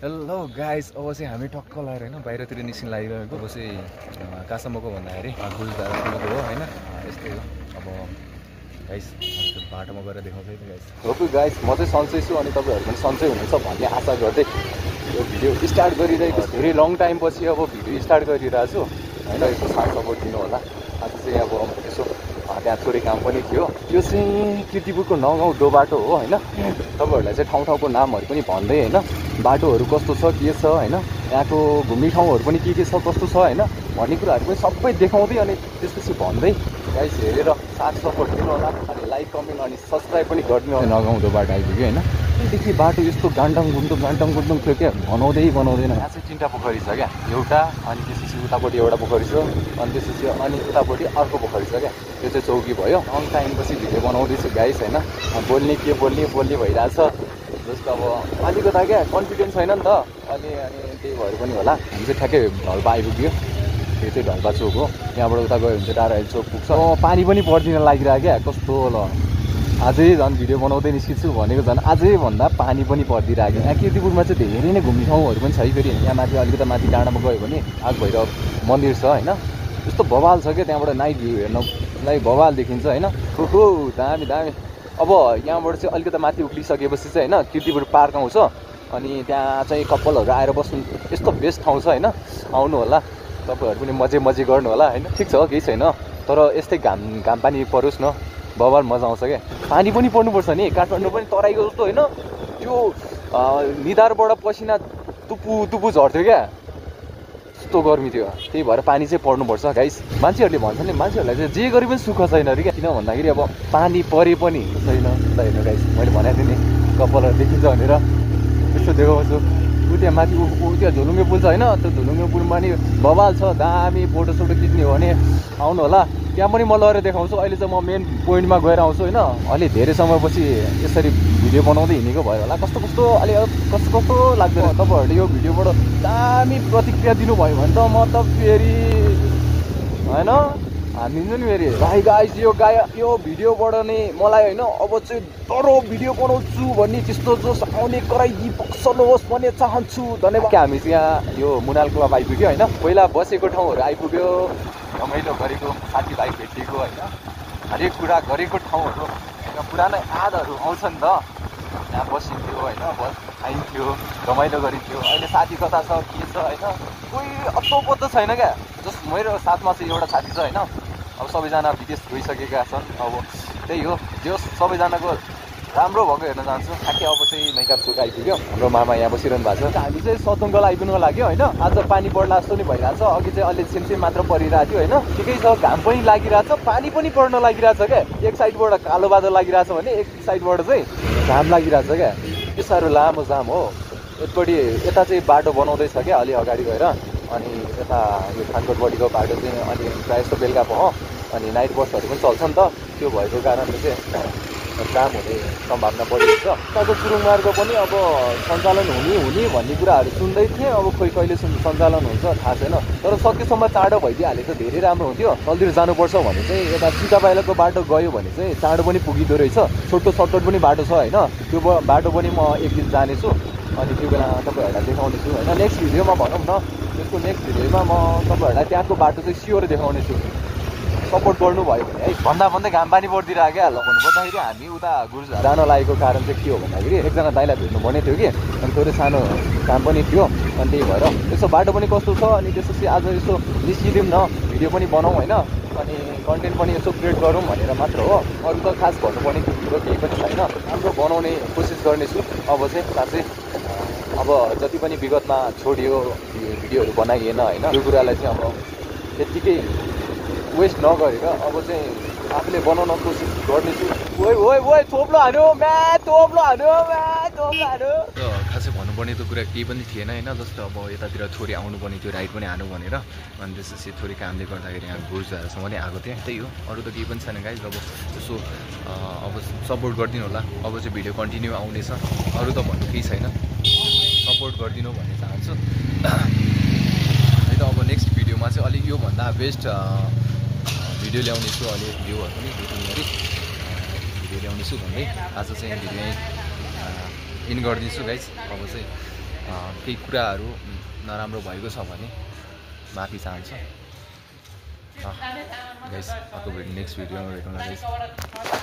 Hello guys, अब चाहिँ हामी टक्क लगाएर होइन बाहिरतिर निस्किन लागिरहेको। अब चाहिँ कहाँसम्मको भन्दाखेरि गुजधारासम्मको हो होइन। यस्तै हो। अब गाइस बाटोमा गएर देखाउँछ है त गाइस। हो गाइस, म चाहिँ सन्चै छु अनि तपाईँहरू पनि सन्चै हुनुहुन्छ भन्ने आशा गर्दै यो भिडियो स्टार्ट गरिरहेको छु। धेरै लङ टाइम पछि अब भिडियो स्टार्ट गरिरहेको छु होइन। यसो साथ सपोर्ट दिनु होला। आज चाहिँ अब यसो त्यहाँ थोरै काम पनि थियो। त्यो चाहिँ कीर्तिपुरको नगाउँ डो बाटो हो होइन। तपाईँहरूलाई चाहिँ ठाउँ ठाउँको नामहरू पनि भन्दै होइन, बाटोहरू कस्तो छ के छ होइन, यहाँको घुम्ने ठाउँहरू पनि के छ कस्तो छ होइन भन्ने कुराहरू पनि सबै देखाउँदै अनि त्यसपछि भन्दै गाइस हेरेर साथ सपोर्ट दिनु होला। अनि लाइक कमेन्ट अनि सब्सक्राइब पनि गरिदिनु होला। नगाउँ डो बाटो आइपुग्यो होइन। त्यहाँदेखि बाटो यस्तो गान्टाङ गुन्टुङ थियो क्या, बनाउँदैन। यहाँ चाहिँ तिनवटा पोखरी छ क्या, एउटा अनि त्यसपछि उतापट्टि एउटा पोखरी छ अनि त्यसपछि अनि उतापट्टि अर्को पोखरी छ क्या। त्यो चाहिँ चौकी भयो। लङ टाइमपछि भिडियो बनाउँदैछु गाइस होइन। बोल्ने भइरहेछ। जस्तो अब अलिकता क्या कन्फिडेन्स छैन नि त अनि त्यही भएर पनि होला। हामी चाहिँ ठ्याक्कै ढल्पा आइपुग्यो। यो चाहिँ ढल्पा चोक हो। यहाँबाट उता गयो भने चाहिँ डाँडा हिल चोक पुग्छ। पानी पनि पर्दिन लागिरहेको क्या, कस्तो ल अझै झन् भिडियो बनाउँदै निस्किन्छु भनेको झन् अझै भन्दा पानी पनि परिदिरहेको। यहाँ कीर्तिपुरमा चाहिँ धेरै नै घुम्ने ठाउँहरू पनि छ है। फेरि यहाँ माथि अलिकति माथि डाँडामा गयो भने आग भैरव मन्दिर छ होइन। यस्तो बवाल छ क्या, त्यहाँबाट नाइट भ्यू हेर्नलाई बवाल देखिन्छ होइन। हो दामी। अब यहाँबाट चाहिँ अलिकति माथि उक्लिसकेपछि चाहिँ होइन कीर्तिपुर पार्क आउँछ अनि त्यहाँ चाहिँ कपालहरू आएर बस्नु यस्तो बेस्ट ठाउँ छ होइन। आउनु होला तपाईँहरू पनि मजे गर्नु होला होइन। ठिक छ केही छैन, तर यस्तै घाम पानी परोस् न, बवाल मजा आउँछ क्या। पानी पनि पर्नुपर्छ नि, काठमाडौँ पनि तराईको जस्तो होइन। त्यो निधारबाट पसिना तुपु झर्थ्यो क्या, यस्तो गर्मी थियो। त्यही भएर पानी चाहिँ पर्नुपर्छ गाइस। मान्छेहरूले भन्छन् नि मान्छेहरूलाई चाहिँ जे गरे पनि सुख छैन अरे क्या। किन भन्दाखेरि अब पानी परे पनि छैन त हेर्नु गाइस। मैले भनेको थिएँ नि कपालहरू देखिन्छ भनेर, यस्तो देखाउँछु। त्यहाँ माथि त्यहाँ झुलुङ्गे पुल छ होइन। त्यो झुलुङ्गे पुलमा नि बवाल छ, दामी फोटोसोटो खिच्ने हो भने आउनु होला। त्यहाँ पनि म लगेर देखाउँछु। अहिले चाहिँ म मेन पोइन्टमा गएर आउँछु होइन। अलि धेरै समयपछि यसरी भिडियो बनाउँदै हिँडेको भयो होला। कस्तो लाग्दैन तपाईँहरूले यो भिडियोबाट दामी प्रतिक्रिया दिनुभयो भने त म त फेरि होइन हानिदिन्छु नि फेरि। भाइ गाइस यो भिडियोबाट नै मलाई होइन अब चाहिँ डरो भिडियो बनाउँछु भन्ने त्यस्तो जोस आउने कराइदिई बक्सनुहोस् भन्ने चाहन्छु। धन्यवाद। हामी चाहिँ यहाँ यो मुनाल क्लब आइपुग्यो होइन। पहिला बसेको ठाउँहरू आइपुग्यो, रमाइलो गरेको, साथीभाइ भेटिएको होइन, हरेक कुरा गरेको ठाउँहरू होइन। पुरानो यादहरू आउँछ नि त। यहाँ बसिन्थ्यो होइन, खाइन्थ्यो, रमाइलो गरिन्थ्यो। अहिले साथी कता छ के छ होइन, कोही अत्तो छैन क्या। जस्ट मेरो साथमा चाहिँ एउटा साथी छ होइन। अब सबैजना विदेश गइसकेका छन्। अब त्यही हो, जो सबैजनाको राम्रो भएको हेर्न चाहन्छु। ठ्याक्कै अब चाहिँ नैका चोक आइपुग्यो। हाम्रो मामा यहाँ बसिरहनु भएको छ। हामी चाहिँ सतुङ्गल आइपुग्नु लाग्यो होइन। आज पानी पर्ला जस्तो नि भइरहेछ। अघि चाहिँ अलि सिमसिम मात्र परिरहेको थियो होइन। ठिकै छ, घाम पनि लागिरहेछ, पानी पनि पर्न लागिरहेछ क्या। एक साइडबाट कालो बादल लागिरहेछ भने एक साइडबाट चाहिँ घाम लागिरहेछ क्या। यो साह्रो लामो जाम हो। यता चाहिँ बाटो बनाउँदैछ क्या अलि अगाडि गएर। अनि यता यो खानकोटपट्टिको बाटो चाहिँ अलि प्रायः जस्तो बेलुका भयो अनि नाइट बसहरू पनि चल्छ नि त। त्यो भएको कारणले चाहिँ जाम हुने सम्भावना बढी हुन्छ। उताको सुरुङ मार्ग पनि अब सञ्चालन हुने भन्ने कुराहरू सुन्दै थिएँ। अब खोइ कहिले सञ्चालन हुन्छ थाहा छैन, तर सकेसम्म चाँडो भइदिइहाले त धेरै राम्रो हुन्थ्यो। तलतिर जानुपर्छ भने चाहिँ यता सीतापाइलाको बाटो गयो भने चाहिँ चाँडो पनि पुगिँदो रहेछ। छोटो सर्टकट पनि बाटो छ होइन। त्यो बाटो पनि म एक दिन जानेछु अनि त्यो बेला तपाईँहरूलाई देखाउनेछु होइन। नेक्स्ट भिडियोमा भनौँ न, त्यसको नेक्स्ट भिडियोमा म तपाईँहरूलाई त्यहाँको बाटो चाहिँ स्योर देखाउनेछु। सपोर्ट गर्नुभयो भने है। भन्दै घाम पानी परिदिरहेको क्या। भन्नुपर्दाखेरि हामी उता गुर्जर जान लागेको कारण चाहिँ के हो भन्दाखेरि एकजना दाइलाई भेट्नु पर्ने थियो कि, अनि थोरै सानो काम पनि थियो। अनि त्यही भएर यसो बाटो पनि कस्तो छ अनि त्यसपछि आज यसो निस्किदिउँ न, भिडियो पनि बनाऊँ होइन, अनि कन्टेन्ट पनि यसो क्रिएट गरौँ भनेर मात्र हो। अरू त खास भन्नुपर्ने कुरो केही पनि छैन। राम्रो बनाउने कोसिस गर्नेछु अब चाहिँ साँच्चै। अब जति पनि विगतमा छोडियो भिडियोहरू बनाइएन होइन, यो कुरालाई चाहिँ अब त्यत्तिकै वेस्ट नगरेर अब चाहिँ आफूले बनाउन कोसिस गर्नेछु। थोप्लो हान्यो। खासै भन्नुपर्ने त कुरा केही पनि थिएन होइन। जस्तो अब यतातिर थोरै आउनुपर्ने थियो, राइड पनि हानु भनेर। अनि त्यसपछि थोरै कामले गर्दाखेरि यहाँ गुर्जरसम्म नै आएको थिएँ। त्यही हो, अरू त केही पनि छैन गाइस। अब यसो अब सपोर्ट गरिदिनु होला। अब चाहिँ भिडियो कन्टिन्यू आउनेछ, अरू त भन्नु केही छैन। सपोर्ट गरिदिनु भन्ने चाहन्छु है त। अब नेक्स्ट भिडियोमा चाहिँ अलिक योभन्दा बेस्ट भिडियो ल्याउनेछु। अलि भ्यूहरू पनि देखिने भिडियो ल्याउनेछु भन्दै आज चाहिँ भिडियो इन गरिदिन्छु गाइस। अब चाहिँ केही कुराहरू नराम्रो भएको छ भने माफी चाहन्छु। गाइस अर्को नेक्स्ट भिडियोमा भेटौँला गाइस।